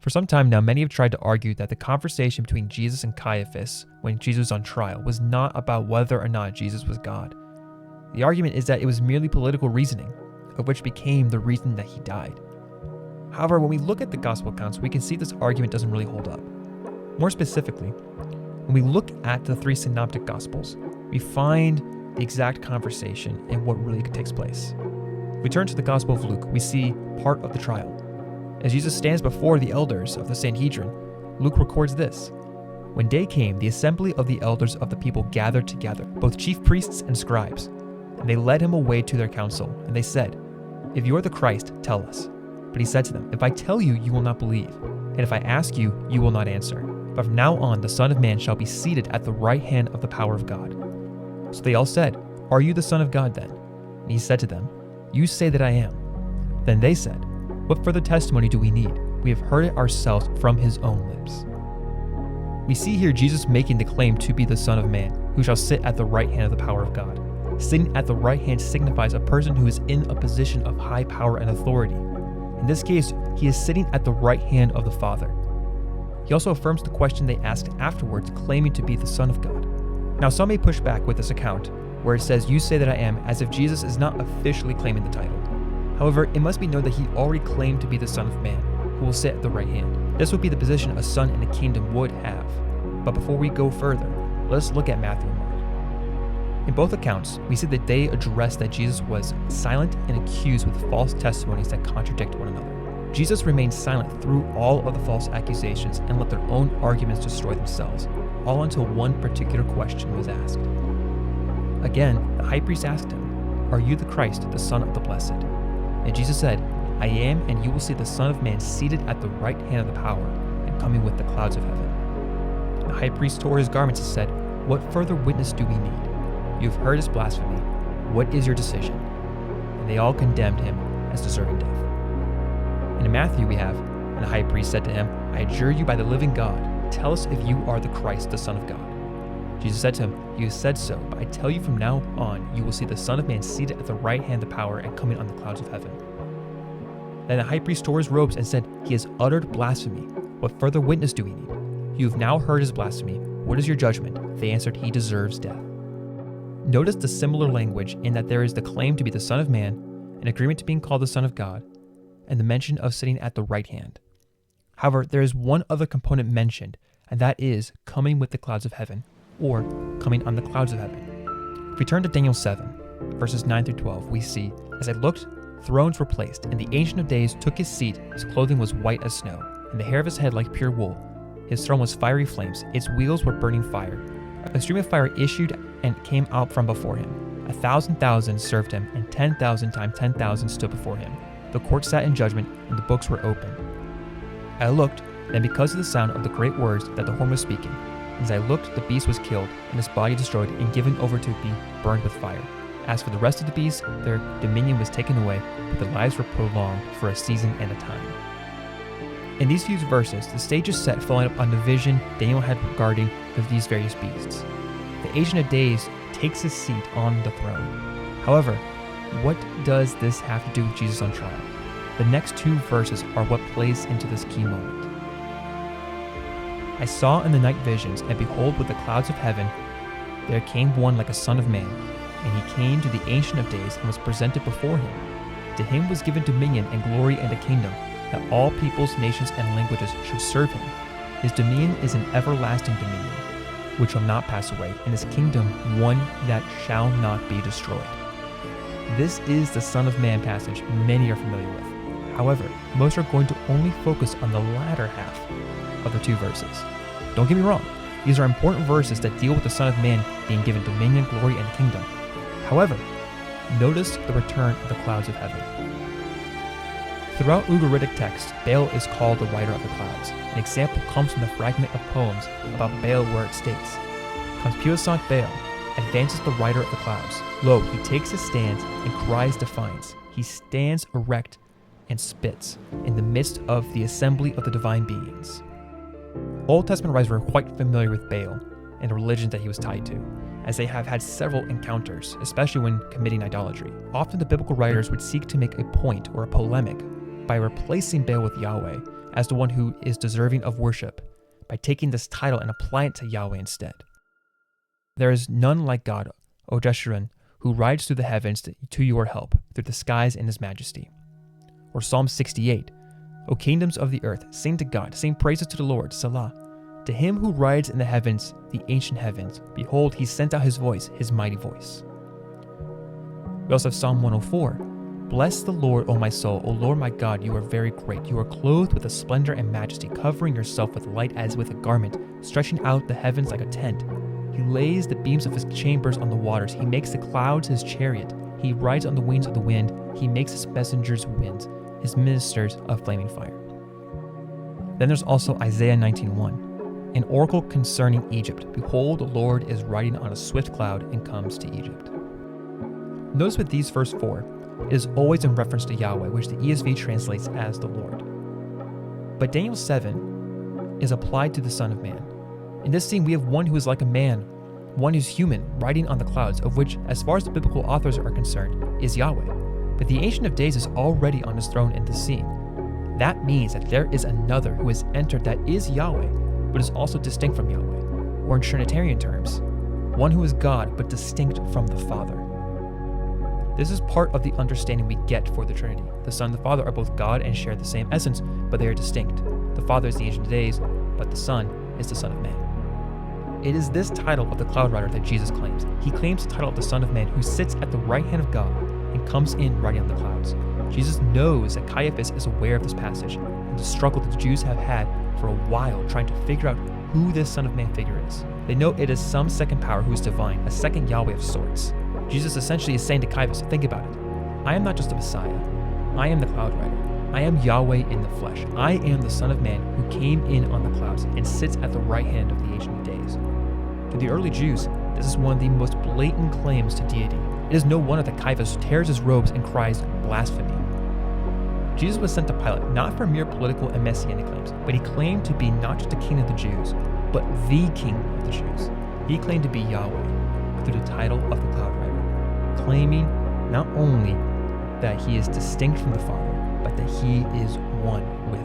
For some time now, many have tried to argue that the conversation between Jesus and Caiaphas when Jesus was on trial was not about whether or not Jesus was God. The argument is that it was merely political reasoning, of which became the reason that he died. However, when we look at the gospel accounts, we can see this argument doesn't really hold up. More specifically, when we look at the three synoptic gospels, we find the exact conversation and what really takes place. If we turn to the Gospel of Luke, we see part of the trial. As Jesus stands before the elders of the Sanhedrin, Luke records this. When day came, the assembly of the elders of the people gathered together, both chief priests and scribes, and they led him away to their council, and they said, "If you are the Christ, tell us." But he said to them, "If I tell you, you will not believe, and if I ask you, you will not answer. But from now on, the Son of Man shall be seated at the right hand of the power of God." So they all said, "Are you the Son of God then?" And he said to them, "You say that I am." Then they said, "What further testimony do we need? We have heard it ourselves from his own lips." We see here Jesus making the claim to be the Son of Man, who shall sit at the right hand of the power of God. Sitting at the right hand signifies a person who is in a position of high power and authority. In this case, he is sitting at the right hand of the Father. He also affirms the question they asked afterwards, claiming to be the Son of God. Now, some may push back with this account, where it says, "You say that I am," as if Jesus is not officially claiming the title. However, it must be known that he already claimed to be the Son of Man, who will sit at the right hand. This would be the position a son in a kingdom would have. But before we go further, let's look at Matthew and Mark. In both accounts, we see that they address that Jesus was silent and accused with false testimonies that contradict one another. Jesus remained silent through all of the false accusations and let their own arguments destroy themselves, all until one particular question was asked. Again, the high priest asked him, "Are you the Christ, the Son of the Blessed?" And Jesus said, "I am, and you will see the Son of Man seated at the right hand of the power and coming with the clouds of heaven." The high priest tore his garments and said, "What further witness do we need? You have heard his blasphemy. What is your decision?" And they all condemned him as deserving death. And in Matthew we have, "And the high priest said to him, I adjure you by the living God, tell us if you are the Christ, the Son of God." Jesus said to him, "You have said so, but I tell you from now on, you will see the Son of Man seated at the right hand of power and coming on the clouds of heaven." Then the high priest tore his robes and said, "He has uttered blasphemy. What further witness do we need? You have now heard his blasphemy. What is your judgment?" They answered, "He deserves death." Notice the similar language in that there is the claim to be the Son of Man, an agreement to being called the Son of God, and the mention of sitting at the right hand. However, there is one other component mentioned, and that is coming with the clouds of heaven, or coming on the clouds of heaven. If we turn to Daniel 7, verses 9 through 12, we see, "As I looked, thrones were placed, and the Ancient of Days took his seat. His clothing was white as snow, and the hair of his head like pure wool. His throne was fiery flames, its wheels were burning fire. A stream of fire issued and came out from before him. 1,000,000 served him, and 10,000 times 10,000 stood before him. The court sat in judgment, and the books were open. I looked, and because of the sound of the great words that the horn was speaking, as I looked, the beast was killed, and his body destroyed, and given over to be burned with fire. As for the rest of the beasts, their dominion was taken away, but their lives were prolonged for a season and a time." In these few verses, the stage is set following up on the vision Daniel had regarding these various beasts. The Ancient of Days takes his seat on the throne. However, what does this have to do with Jesus on trial? The next two verses are what plays into this key moment. "I saw in the night visions, and behold, with the clouds of heaven, there came one like a son of man, and he came to the Ancient of Days and was presented before him. To him was given dominion and glory and a kingdom, that all peoples, nations, and languages should serve him. His dominion is an everlasting dominion, which shall not pass away, and his kingdom one that shall not be destroyed." This is the Son of Man passage many are familiar with. However, most are going to only focus on the latter half of the two verses. Don't get me wrong, these are important verses that deal with the Son of Man being given dominion, glory, and kingdom. However, notice the return of the clouds of heaven. Throughout Ugaritic text, Baal is called the rider of the clouds. An example comes from the fragment of poems about Baal where it states, "Comes puissant Baal, advances the rider of the clouds. Lo, he takes his stance and cries defiance. He stands erect and spits in the midst of the assembly of the divine beings." Old Testament writers were quite familiar with Baal and the religion that he was tied to, as they have had several encounters, especially when committing idolatry. Often the biblical writers would seek to make a point or a polemic by replacing Baal with Yahweh, as the one who is deserving of worship by taking this title and applying it to Yahweh instead. There is none like God, O Jeshurun, who rides through the heavens to your help, through the skies in his majesty. Or Psalm 68, O kingdoms of the earth, sing to God, sing praises to the Lord, Salah. To him who rides in the heavens, the ancient heavens, behold, he sent out his voice, his mighty voice. We also have Psalm 104. Bless the Lord, O my soul, O Lord my God, you are very great. You are clothed with a splendor and majesty, covering yourself with light as with a garment, stretching out the heavens like a tent. He lays the beams of his chambers on the waters. He makes the clouds his chariot. He rides on the wings of the wind. He makes his messengers winds, his ministers of flaming fire. Then there's also Isaiah 19:1, an oracle concerning Egypt. Behold, the Lord is riding on a swift cloud and comes to Egypt. Notice with these first four, it is always in reference to Yahweh, which the ESV translates as the Lord. But Daniel 7 is applied to the Son of Man. In this scene, we have one who is like a man, one who's human, riding on the clouds, of which, as far as the biblical authors are concerned, is Yahweh. But the Ancient of Days is already on his throne in this scene. That means that there is another who has entered that is Yahweh, but is also distinct from Yahweh, or in Trinitarian terms, one who is God but distinct from the Father. This is part of the understanding we get for the Trinity. The Son and the Father are both God and share the same essence, but they are distinct. The Father is the Ancient of Days, but the Son is the Son of Man. It is this title of the Cloud Rider that Jesus claims. He claims the title of the Son of Man who sits at the right hand of God and comes in riding on the clouds. Jesus knows that Caiaphas is aware of this passage and the struggle that the Jews have had for a while trying to figure out who this Son of Man figure is. They know it is some second power who is divine, a second Yahweh of sorts. Jesus essentially is saying to Caiaphas, think about it. I am not just a Messiah. I am the Cloud Rider. I am Yahweh in the flesh. I am the Son of Man who came in on the clouds and sits at the right hand of the Ancient of Days. To the early Jews, this is one of the most blatant claims to deity. It is no wonder that Caiaphas tears his robes and cries blasphemy. Jesus was sent to Pilate not for mere political and messianic claims, but he claimed to be not just the king of the Jews, but the king of the Jews. He claimed to be Yahweh through the title of the Cloud Rider, claiming not only that he is distinct from the Father, but that he is one with